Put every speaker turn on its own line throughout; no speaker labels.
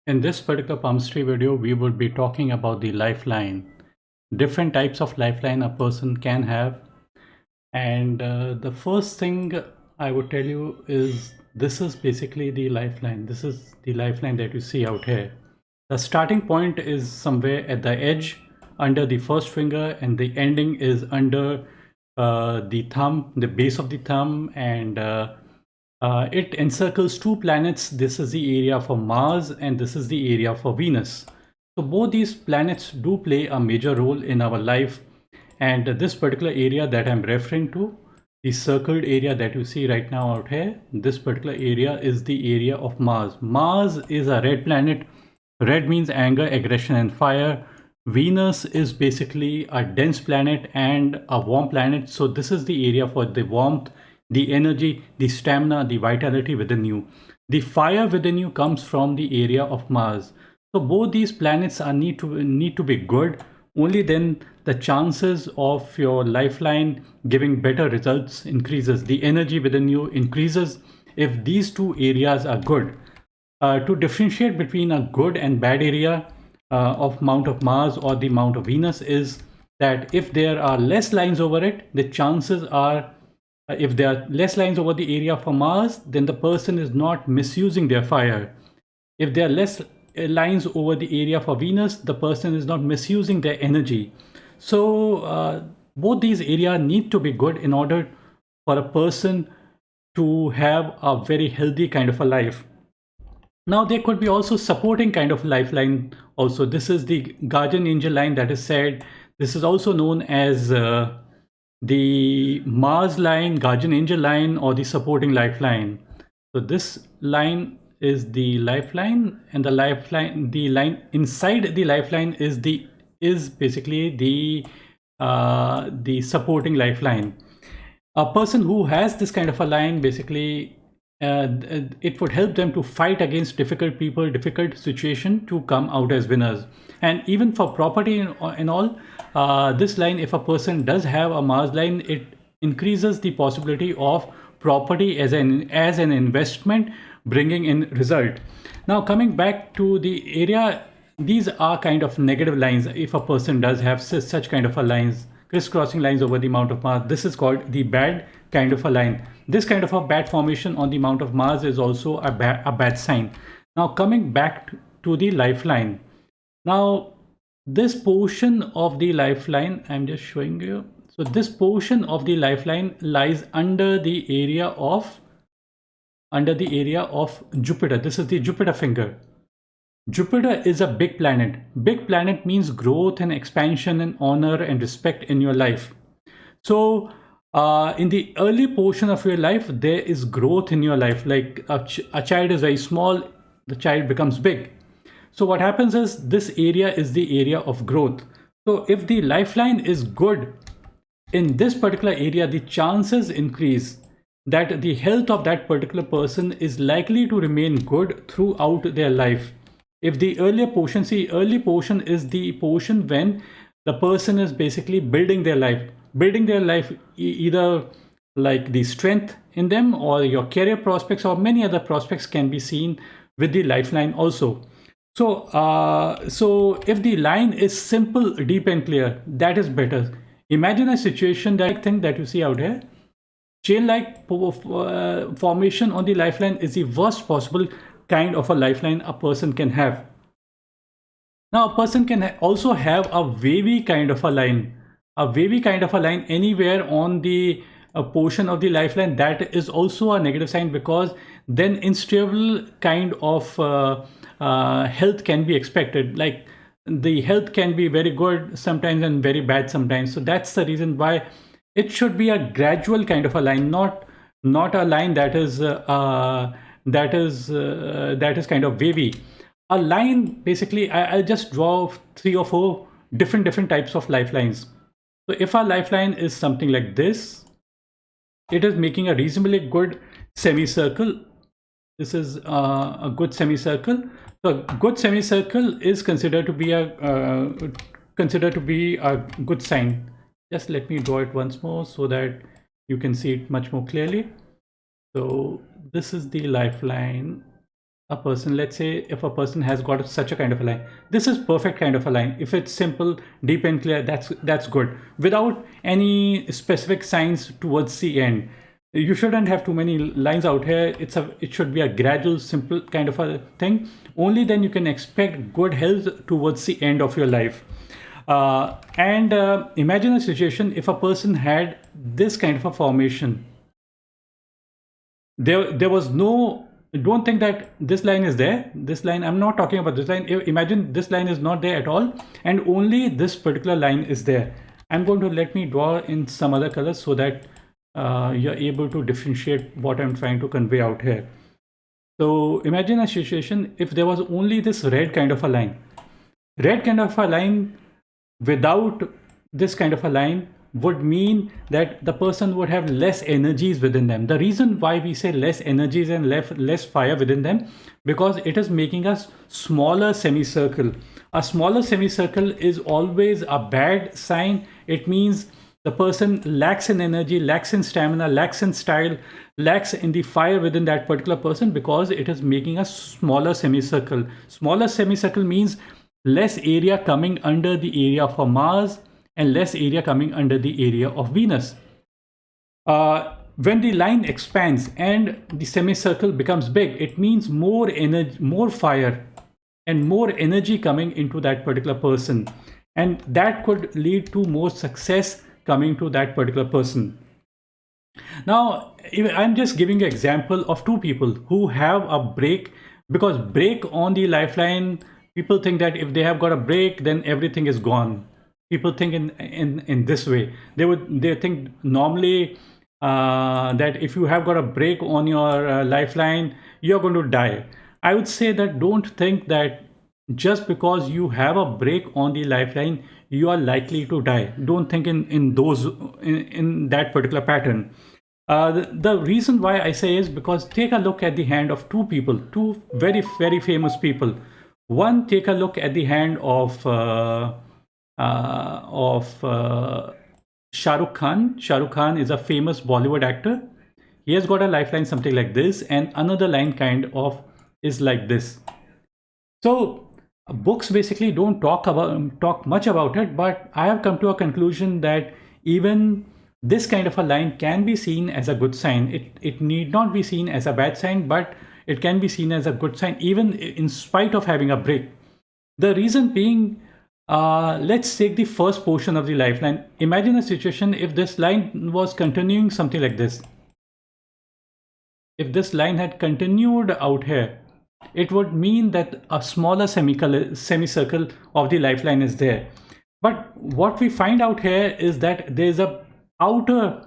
In this particular palmistry video, we would be talking about the lifeline, different types of lifeline a person can have. And the first thing I would tell you is this is basically the lifeline. This is the lifeline that you see out here. The starting point is somewhere at the edge under the first finger, and the ending is under the thumb, the base of the thumb, and it encircles two planets. This is the area for Mars and this is the area for Venus. So both these planets do play a major role in our life, and this particular area that I'm referring to, the circled area that you see right now out here, this particular area is the area of Mars. Mars is a red planet. Red means anger, aggression and fire. Venus is basically a dense planet and a warm planet. So this is the area for the warmth, the energy, the stamina, the vitality within you. The fire within you comes from the area of Mars. So both these planets need to be good. Only then the chances of your lifeline giving better results increases. The energy within you increases if these two areas are good. To differentiate between a good and bad area of Mount of Mars or the Mount of Venus is that if there are less lines over it, the chances are if there are less lines over the area for Mars, then the person is not misusing their fire. If there are less lines over the area for Venus, the person is not misusing their energy. So both these areas need to be good in order for a person to have a very healthy kind of a life. Now there could be also supporting kind of lifeline also. This is the guardian angel line that is said. This is also known as the Mars line, guardian angel line, or the supporting lifeline. So this line is the lifeline, and the line inside the lifeline is basically the supporting lifeline. A person who has this kind of a line, basically it would help them to fight against difficult people, difficult situation, to come out as winners. And even for property and all, this line, if a person does have a Mars line, it increases the possibility of property as an investment bringing in result. Now coming back to the area, these are kind of negative lines. If a person does have such kind of a lines, crisscrossing lines over the Mount of Mars, this is called the bad kind of a line. This kind of a bad formation on the Mount of Mars is also a bad sign. Now coming back to the lifeline. Now this portion of the lifeline, I'm just showing you. So this portion of the lifeline lies under the area of Jupiter. This is the Jupiter finger. Jupiter is a big planet. Big planet means growth and expansion and honor and respect in your life. So in the early portion of your life, there is growth in your life. Like a child is very small, the child becomes big. So what happens is this area is the area of growth. So if the lifeline is good in this particular area, the chances increase that the health of that particular person is likely to remain good throughout their life. If the earlier portion, see, early portion is the portion when the person is basically building their life, either like the strength in them or your career prospects or many other prospects can be seen with the lifeline also. So so if the line is simple, deep and clear, that is better. Imagine a situation, that thing that you see out here, chain-like formation on the lifeline is the worst possible kind of a lifeline a person can have. Now a person can also have a wavy kind of a line. A wavy kind of a line anywhere on the portion of the lifeline, that is also a negative sign, because then unstable kind of health can be expected. Like the health can be very good sometimes and very bad sometimes. So that's the reason why it should be a gradual kind of a line, not a line that is kind of wavy. A line, basically, I'll just draw 3 or 4 different types of lifelines. So if our lifeline is something like this, it is making a reasonably good semicircle. This is a good semicircle. So good semicircle is considered to be a good sign. Just let me draw it once more so that you can see it much more clearly. So this is the lifeline. a person, let's say if a person has got such a kind of a line, this is perfect kind of a line. If it's simple, deep and clear, that's good, without any specific signs towards the end. You shouldn't have too many lines out here. It should be a gradual, simple kind of a thing. Only then you can expect good health towards the end of your life. And imagine a situation if a person had this kind of a formation. There was no, don't think that this line is there. This line, I'm not talking about this line. Imagine this line is not there at all, and only this particular line is there. I'm going to let me draw in some other colors so that you're able to differentiate what I'm trying to convey out here. So imagine a situation if there was only this red kind of a line. Red kind of a line without this kind of a line would mean that the person would have less energies within them. The reason why we say less energies and less fire within them, because it is making us smaller semicircle. A smaller semicircle is always a bad sign. It means the person lacks in energy, lacks in stamina, lacks in style, lacks in the fire within that particular person, because it is making a smaller semicircle. Smaller semicircle means less area coming under the area of Mars and less area coming under the area of Venus. When the line expands and the semicircle becomes big, it means more energy, more fire, and more energy coming into that particular person. And that could lead to more success coming to that particular person. Now, I'm just giving an example of two people who have a break, because break on the lifeline, people think that if they have got a break, then everything is gone. People think in this way. They think normally that if you have got a break on your lifeline, you're going to die. I would say that don't think that just because you have a break on the lifeline, you are likely to die. Don't think in that particular pattern. The reason why I say is because take a look at the hand of two people, two very, very famous people. One, take a look at the hand of Shah Rukh Khan. Shah Rukh Khan is a famous Bollywood actor. He has got a lifeline something like this, and another line kind of is like this. So books basically don't talk much about it, but I have come to a conclusion that even this kind of a line can be seen as a good sign. It need not be seen as a bad sign, but it can be seen as a good sign even in spite of having a break. The reason being, let's take the first portion of the lifeline. Imagine a situation if this line was continuing something like this. If this line had continued out here, it would mean that a smaller semicircle of the lifeline is there. But what we find out here is that there is a outer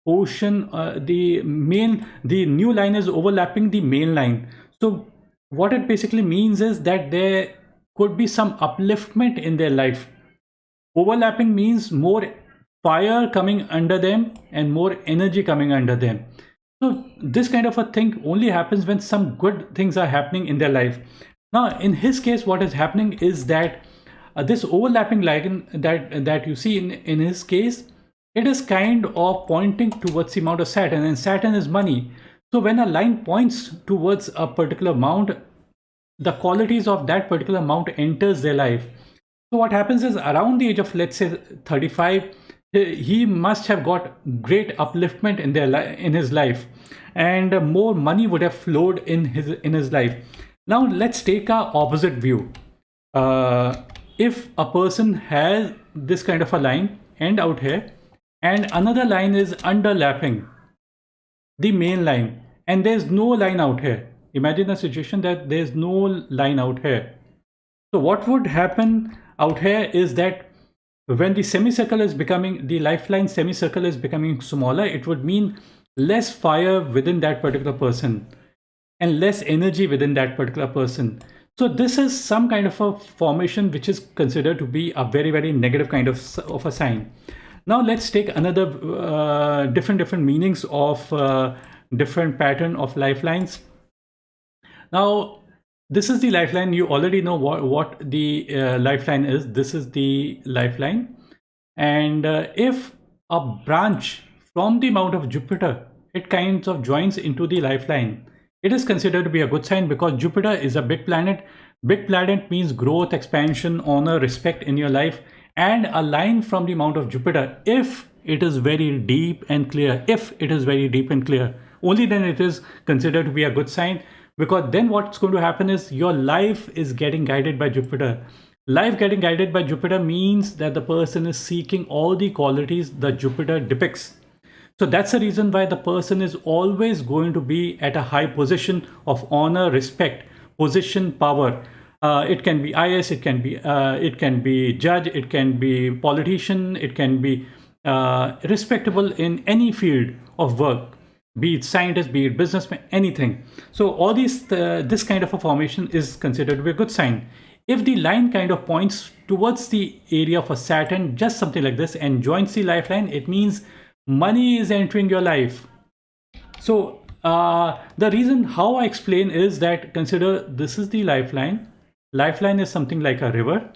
portion, the new line is overlapping the main line. So what it basically means is that there could be some upliftment in their life. Overlapping means more fire coming under them and more energy coming under them. So this kind of a thing only happens when some good things are happening in their life. Now, in his case, what is happening is that this overlapping line that you see in his case, it is kind of pointing towards the amount of Saturn, and Saturn is money. So when a line points towards a particular amount, the qualities of that particular amount enters their life. So what happens is around the age of, let's say, 35, he must have got great upliftment in his life, and more money would have flowed in his life. Now let's take our opposite view. If a person has this kind of a line end out here, and another line is underlapping the main line, and there's no line out here. Imagine a situation that there's no line out here. So what would happen out here is that when the lifeline semicircle is becoming smaller, it would mean less fire within that particular person and less energy within that particular person. So this is some kind of a formation which is considered to be a very, very negative kind of a sign. Now let's take another different meanings of different pattern of lifelines. Now this is the lifeline. You already know what the lifeline is. This is the lifeline, and if a branch from the mount of Jupiter, it kind of joins into the lifeline. it is considered to be a good sign because Jupiter is a big planet. Big planet means growth, expansion, honor, respect in your life. And a line from the mount of Jupiter, if it is very deep and clear, if it is very deep and clear, only then it is considered to be a good sign, because then what's going to happen is your life is getting guided by Jupiter. Life getting guided by Jupiter means that the person is seeking all the qualities that Jupiter depicts. So that's the reason why the person is always going to be at a high position of honor, respect, position, power. It can be IS, it can be judge, it can be politician, it can be respectable in any field of work, be it scientist, be it businessman, anything. So all these, this kind of a formation is considered to be a good sign. If the line kind of points towards the area of a Saturn, just something like this, and joins the lifeline, it means money is entering your life. So the reason how I explain is that, consider this is the lifeline. Lifeline is something like a river.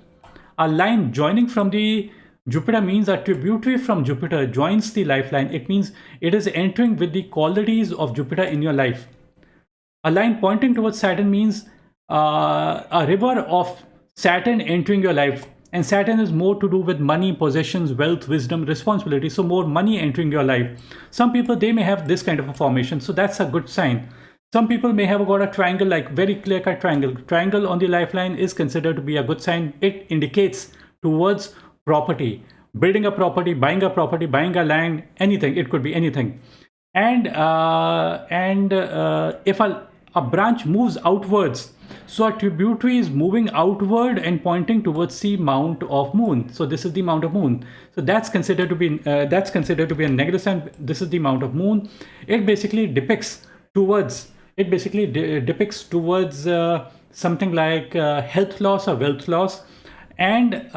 A line joining from the Jupiter means a tributary from Jupiter joins the lifeline. It means it is entering with the qualities of Jupiter in your life. A line pointing towards Saturn means a river of Saturn entering your life. And Saturn is more to do with money, possessions, wealth, wisdom, responsibility. So more money entering your life. Some people, they may have this kind of a formation. So that's a good sign. Some people may have got a triangle, like very clear-cut triangle. Triangle on the lifeline is considered to be a good sign. It indicates towards property, building a property, buying a land, anything. It could be anything. And if a branch moves outwards, so a tributary is moving outward and pointing towards the mount of moon. So this is the mount of moon. So that's considered to be a negative sign. This is the mount of moon. It basically depicts towards. It basically depicts towards something like health loss or wealth loss. And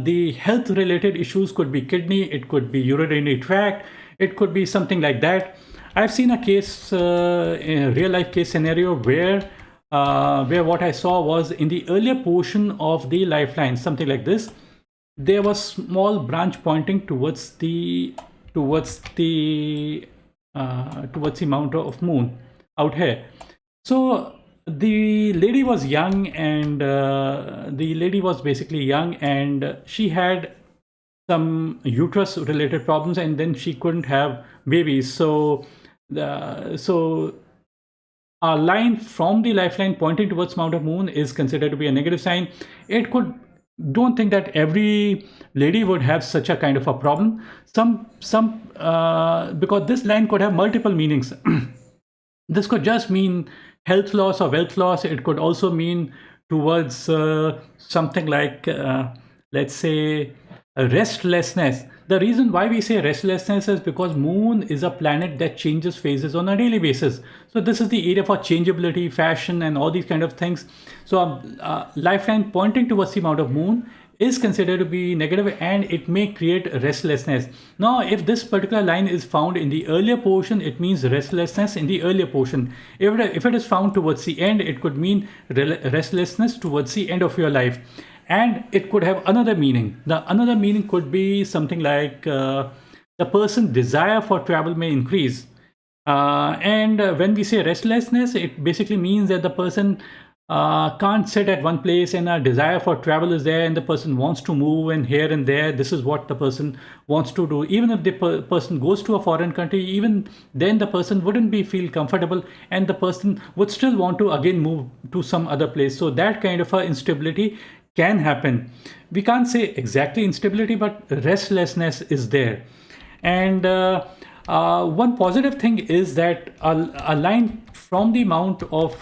the health related issues could be kidney, it could be urinary tract, it could be something like that. I've seen a case, a real life case scenario where what I saw was in the earlier portion of the lifeline, something like this. There was small branch pointing towards the mount of moon out here. So the lady was young, and she had some uterus related problems, and then she couldn't have babies. So a line from the lifeline pointing towards mount of moon is considered to be a negative sign. It could, don't think that every lady would have such a kind of a problem. Some because this line could have multiple meanings. This could just mean health loss or wealth loss. It could also mean towards something like, let's say, restlessness. The reason why we say restlessness is because moon is a planet that changes phases on a daily basis. So this is the area for changeability, fashion, and all these kind of things. So lifeline pointing towards the mount of moon is considered to be negative, and it may create restlessness. Now, if this particular line is found in the earlier portion, it means restlessness in the earlier portion. If it is found towards the end, it could mean restlessness towards the end of your life. And it could have another meaning. The another meaning could be something like the person's desire for travel may increase. And when we say restlessness, it basically means that the person can't sit at one place, and a desire for travel is there, and the person wants to move and here and there. This is what the person wants to do. Even if the person goes to a foreign country, even then the person wouldn't be feel comfortable, and the person would still want to again move to some other place. So that kind of a instability can happen. We can't say exactly instability, but restlessness is there. And one positive thing is that a line from the mount of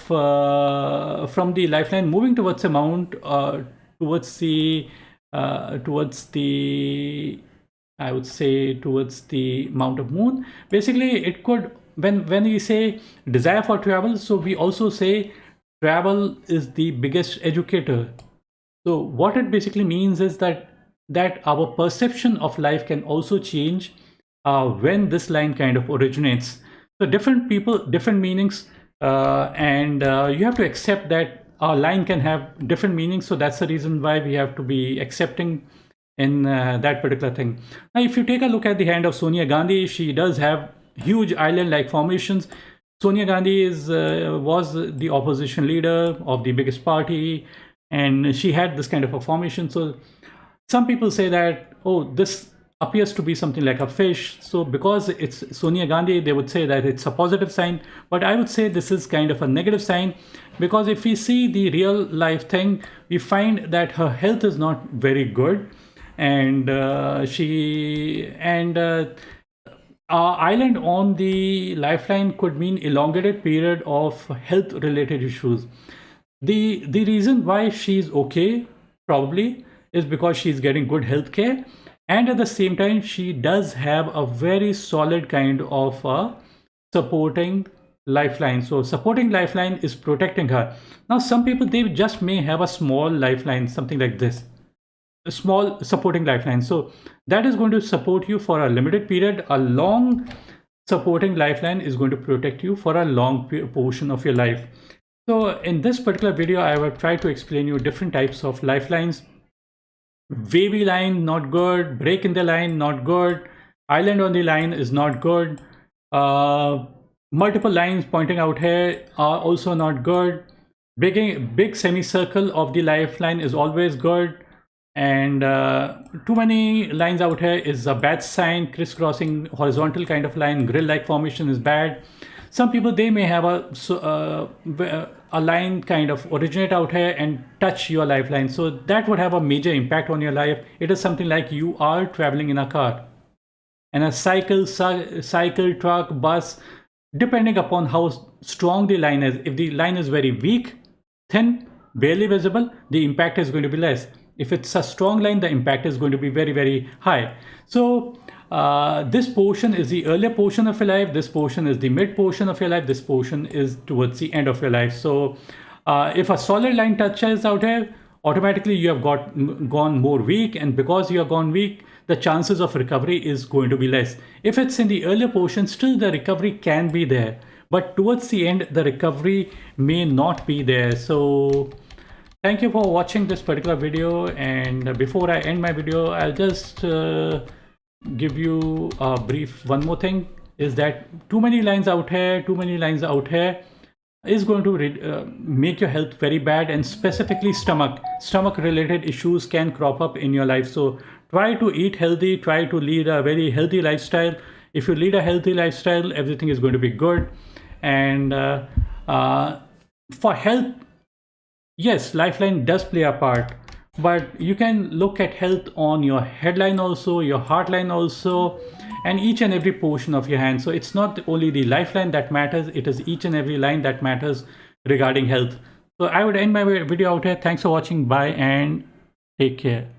from the lifeline moving towards the mount, towards the I would say towards the mount of moon. Basically, it could, when we say desire for travel, so we also say travel is the biggest educator. So what it basically means is that our perception of life can also change when this line kind of originates. So different people, different meanings, and you have to accept that our line can have different meanings. So that's the reason why we have to be accepting in that particular thing. Now, if you take a look at the hand of Sonia Gandhi, she does have huge island-like formations. Sonia Gandhi was the opposition leader of the biggest party, and she had this kind of a formation. So some people say that, oh, this appears to be something like a fish. So because it's Sonia Gandhi, they would say that it's a positive sign. But I would say this is kind of a negative sign, because if we see the real life thing, we find that her health is not very good, and island on the lifeline could mean elongated period of health related issues. The reason why she's okay probably is because she's getting good health care, and at the same time she does have a very solid kind of supporting lifeline. So supporting lifeline is protecting her. Now some people, they just may have a small lifeline, something like this, a small supporting lifeline. So that is going to support you for a limited period. A long supporting lifeline is going to protect you for a long portion of your life. So in this particular video, I will try to explain you different types of lifelines. Wavy line, not good. Break in the line, not good. Island on the line is not good. Multiple lines pointing out here are also not good. Big semicircle of the lifeline is always good. And too many lines out here is a bad sign. Crisscrossing horizontal kind of line, grill-like formation is bad. Some people, they may have a line kind of originate out here and touch your lifeline. So that would have a major impact on your life. It is something like you are traveling in a car, and a cycle, truck, bus, depending upon how strong the line is. If the line is very weak, thin, barely visible, the impact is going to be less. If it's a strong line, the impact is going to be very, very high. So this portion is the earlier portion of your life. This portion is the mid portion of your life. This portion is towards the end of your life. So if a solid line touches out here, automatically you have gone more weak. And because you have gone weak, the chances of recovery is going to be less. If it's in the earlier portion, still the recovery can be there. But towards the end, the recovery may not be there. So thank you for watching this particular video. And before I end my video, I'll just give you a brief. One more thing is that too many lines out here is going to make your health very bad, and specifically stomach related issues can crop up in your life. So try to eat healthy, try to lead a very healthy lifestyle. If you lead a healthy lifestyle, everything is going to be good. And for health, yes, lifeline does play a part, but you can look at health on your headline also, your heartline also, and each and every portion of your hand. So it's not only the lifeline that matters, it is each and every line that matters regarding health. So I would end my video out here. Thanks for watching. Bye and take care.